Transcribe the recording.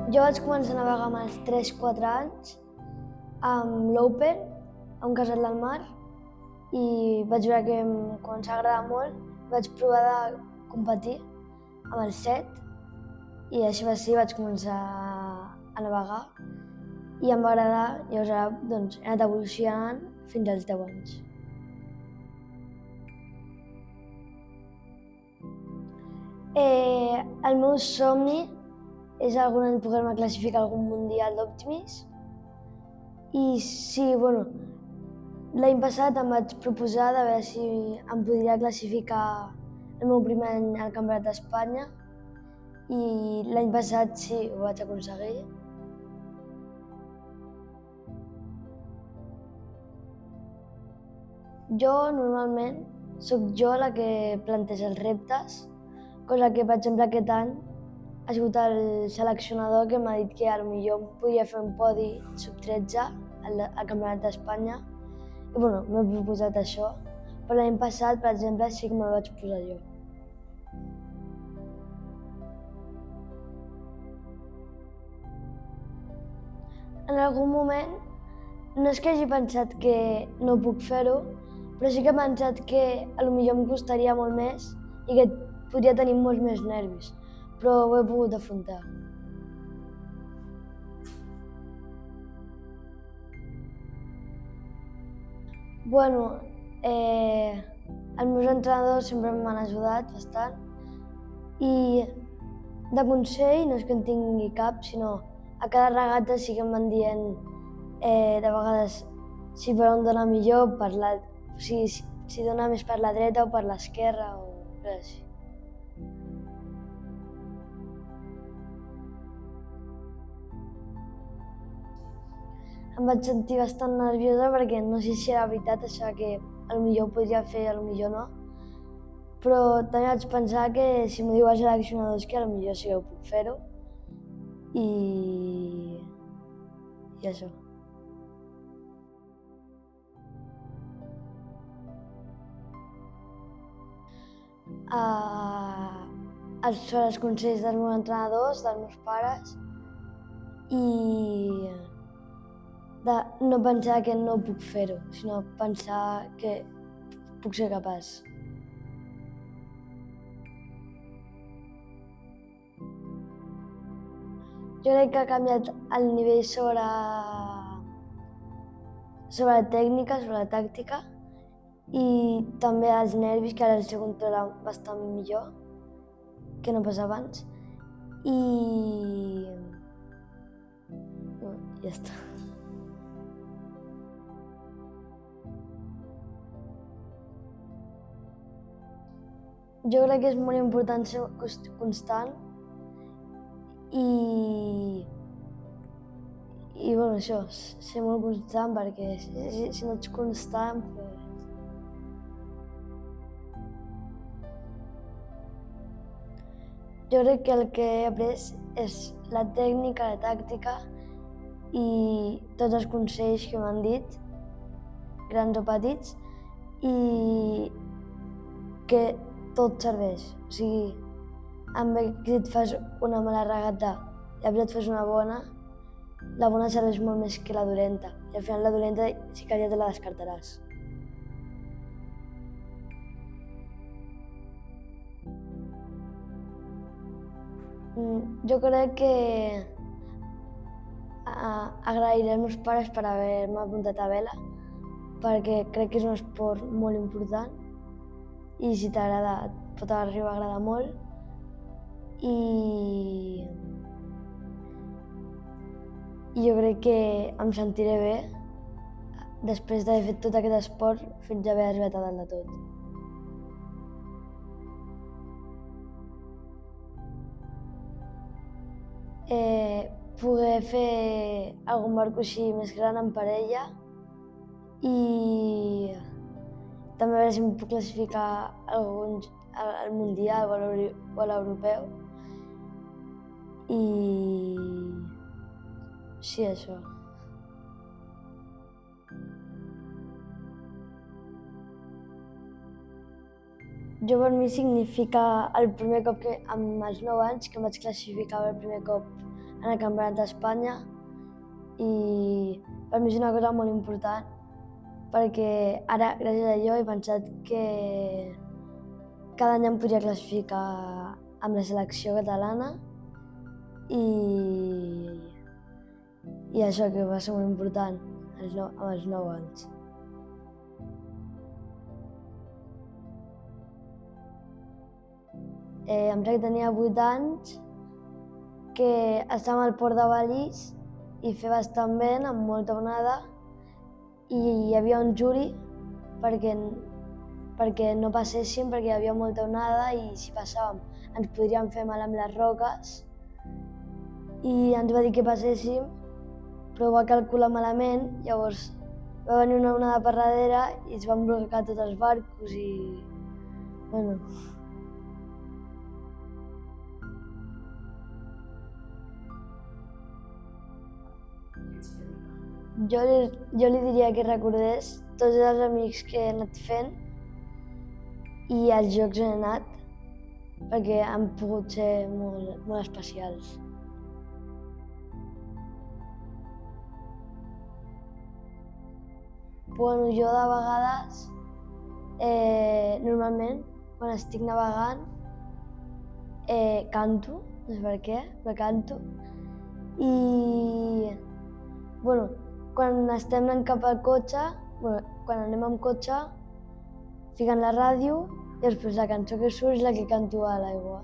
Jo vaig començar a navegar amb els 3-4 anys amb l'Open, a un casal del mar, i vaig veure que em començava a agradar molt. Vaig provar de competir amb els 7 i així va ser, vaig començar a navegar i em va agradar. Llavors ara he anat evolucionant fins als 10 anys. El meu somni és algun any poder-me classificar a algun mundial d'Optimis. I sí, l'any passat em vaig proposar de veure si em podria classificar el meu primer any al Campionat d'Espanya i l'any passat sí, ho vaig aconseguir. Jo normalment sóc jo la que planteja els reptes, cosa que, per exemple, aquest any ha sigut el seleccionador que m'ha dit que potser podria fer un podi sub-13 al Campionat d'Espanya i m'he proposat això, però l'any passat, per exemple, sí que me'l vaig posar jo. En algun moment no és que hagi pensat que no puc fer-ho, però sí que he pensat que potser em costaria molt més i que podria tenir molts més nervis, però ho he pogut afrontar. Els meus entrenadors sempre m'han ajudat bastant i de consell no és que en tingui cap, sinó a cada regata sí que em van dient de vegades si per on dona millor, si dona més per la dreta o per l'esquerra o res així. Em vaig sentir bastant nerviosa perquè no sé si era veritat això que potser ho podria fer, potser no, però també vaig pensar que si m'ho diu el seleccionador és que potser sí que ho puc fer-ho i això. Els consells dels meus entrenadors, dels meus pares i de no pensar que no puc fer-ho, sinó pensar que puc ser capaç. Jo crec que ha canviat el nivell sobre la tècnica, sobre la tàctica i també els nervis, que ara els sé controlar bastant millor que no pas abans. I ja està. Jo crec que és molt important ser constant i això, ser molt constant, perquè si no ets constant, jo crec que el que he après és la tècnica, la tàctica i tots els consells que m'han dit, grans o petits, i que tot serveix. O sigui, si et fas una mala regata i després et fas una bona, la bona serveix molt més que la dolenta. I al final la dolenta sí que ja te la descartaràs. Jo crec que agrairé als meus pares per haver-me apuntat a vela, perquè crec que és un esport molt important i si t'agrada et pot arribar a agradar molt. I jo crec que em sentiré bé després d'haver fet tot aquest esport fins a haver arribat a dalt de tot. Poder fer algun barco així més gran en parella i també a veure si em puc classificar al Mundial o a l'Europeu. I sí, això. Jo per mi significa el primer cop que, amb els 9 anys, que em vaig classificar per primer cop en el Campionat d'Espanya i per mi és una cosa molt important perquè ara, gràcies a allò, he pensat que cada any em podria classificar amb la selecció catalana i això que va ser molt important amb els 9 anys. Em sembla que tenia 8 anys, que estàvem al port de Balís i feia bastant vent, amb molta onada, i hi havia un juri perquè no passéssim, perquè hi havia molta onada i si passàvem ens podríem fer mal amb les roques. I ens va dir que passéssim, però ho va calcular malament, llavors va venir una onada per darrere i es van bloquejar tots els barcos i... bueno... Jo li diria que recordés tots els amics que he anat fent i els jocs on he anat, perquè han pogut ser molt especials. Bueno, jo de vegades, normalment, quan estic navegant, canto, no sé per què, però canto. I, bueno, quan estem anant cap al cotxe, quan anem amb cotxe, fiquen la ràdio i després la cançó que surt és la que canto a l'aigua.